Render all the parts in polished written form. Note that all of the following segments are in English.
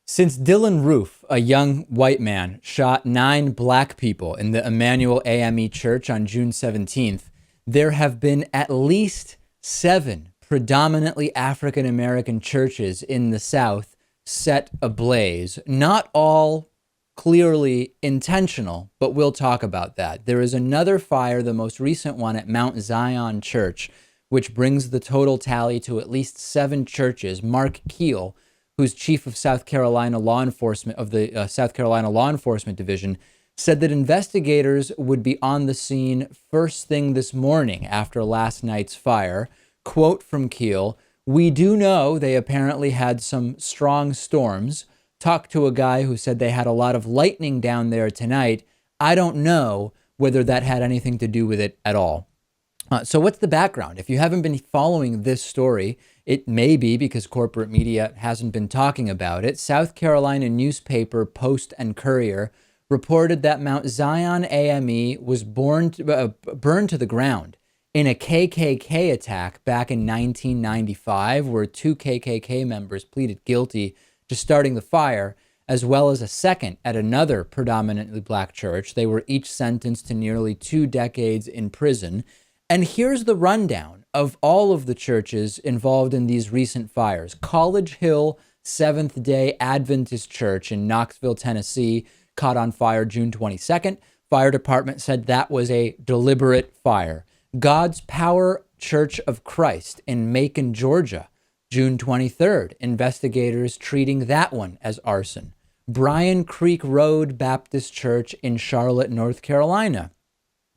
Since Dylan Roof, a young white man, shot 9 black people in the Emmanuel AME Church on June 17th, there have been at least 7 predominantly African American churches in the South set ablaze. Not all clearly intentional, but we'll talk about that. There is another fire, the most recent one at Mount Zion Church, which brings the total tally to at least 7 churches. Mark Keel, who's chief of South Carolina law enforcement of the South Carolina Law Enforcement Division, said that investigators would be on the scene first thing this morning after last night's fire. Quote from Keel: "We do know they apparently had some strong storms. Talked to a guy who said they had a lot of lightning down there tonight. I don't know whether that had anything to do with it at all." So what's the background? If you haven't been following this story, it may be because corporate media hasn't been talking about it. South Carolina newspaper Post and Courier reported that Mount Zion AME was burned to the ground in a KKK attack back in 1995, where 2 KKK members pleaded guilty to starting the fire, as well as a second at another predominantly black church. They were each sentenced to nearly 2 decades in prison. And here's the rundown of all of the churches involved in these recent fires. College Hill Seventh-day Adventist Church in Knoxville, Tennessee, caught on fire June 22nd. Fire department said that was a deliberate fire. God's Power Church of Christ in Macon, Georgia, June 23rd. Investigators treating that one as arson. Bryan Creek Road Baptist Church in Charlotte, North Carolina,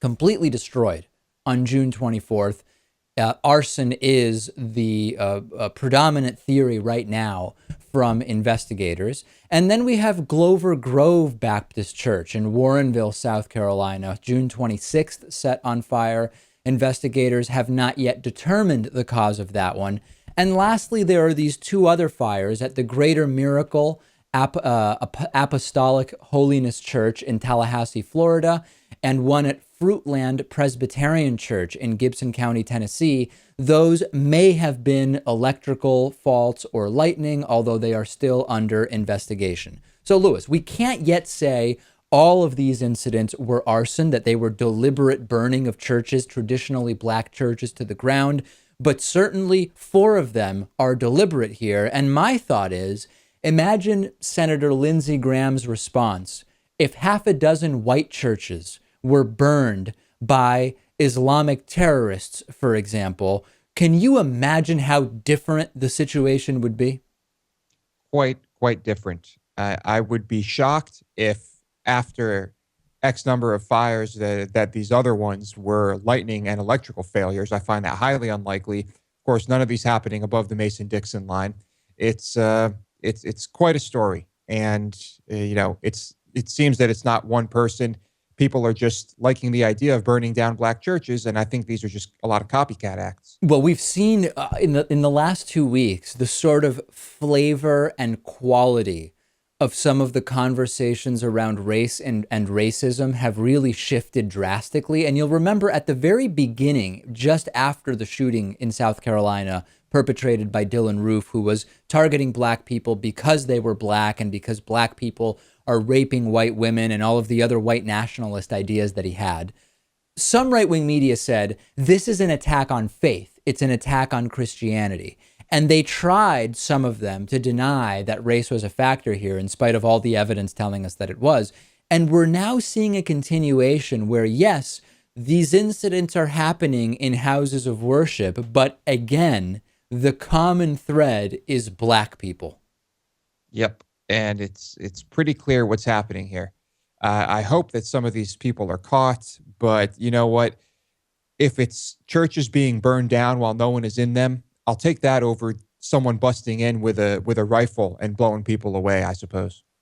completely destroyed on June 24th. Arson is the predominant theory right now from investigators. And then we have Glover Grove Baptist Church in Warrenville, South Carolina, June 26th, set on fire. Investigators have not yet determined the cause of that one. And lastly, there are these 2 other fires at the Greater Miracle Apostolic Holiness Church in Tallahassee, Florida, and one at Fruitland Presbyterian Church in Gibson County, Tennessee. Those may have been electrical faults or lightning, although they are still under investigation. So, Lewis, we can't yet say all of these incidents were arson, that they were deliberate burning of churches, traditionally black churches, to the ground, but certainly 4 of them are deliberate here. And my thought is, imagine Senator Lindsey Graham's response if half a dozen white churches were burned by Islamic terrorists, for example. Can you imagine how different the situation would be? Quite different. I would be shocked if after X number of fires that these other ones were lightning and electrical failures. I find that highly unlikely. Of course, none of these happening above the Mason-Dixon line. It's quite a story, and it seems that it's not one person. People are just liking the idea of burning down black churches, and I think these are just a lot of copycat acts. Well, we've seen in the last 2 weeks the sort of flavor and quality of some of the conversations around race and racism have really shifted drastically. And you'll remember at the very beginning, just after the shooting in South Carolina perpetrated by Dylan Roof, who was targeting black people because they were black and because black people are raping white women and all of the other white nationalist ideas that he had, some right-wing media said, this is an attack on faith. It's an attack on Christianity. And they tried, some of them, to deny that race was a factor here, in spite of all the evidence telling us that it was. And we're now seeing a continuation where, yes, these incidents are happening in houses of worship, but again, the common thread is black people. Yep, and it's pretty clear what's happening here. I hope that some of these people are caught, but you know what? If it's churches being burned down while no one is in them, I'll take that over someone busting in with a rifle and blowing people away, I suppose.